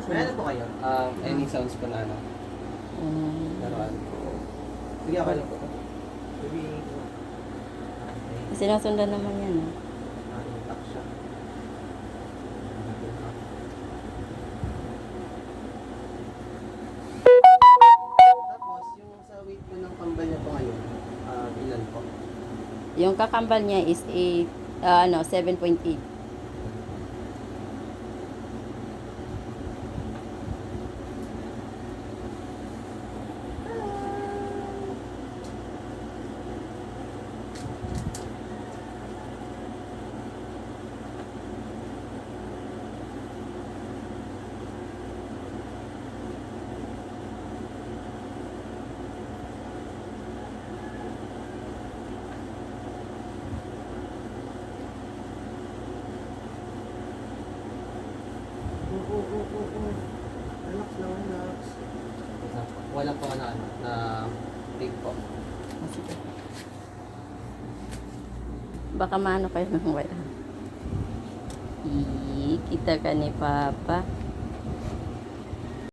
May ano po kayo? Any sounds po na ano? Laruan. Sige, okay lang po. Maybe... Okay. Sinusundan naman yan. Lock siya. Tapos, yung sa weight po ng kambal niya po ngayon, ilan po? Yung kakambal niya is 7.8. Relax lang, relax. Wala po na ano, na big po. Sige. Baka maano kayo ng wala. Kita ka ni Papa.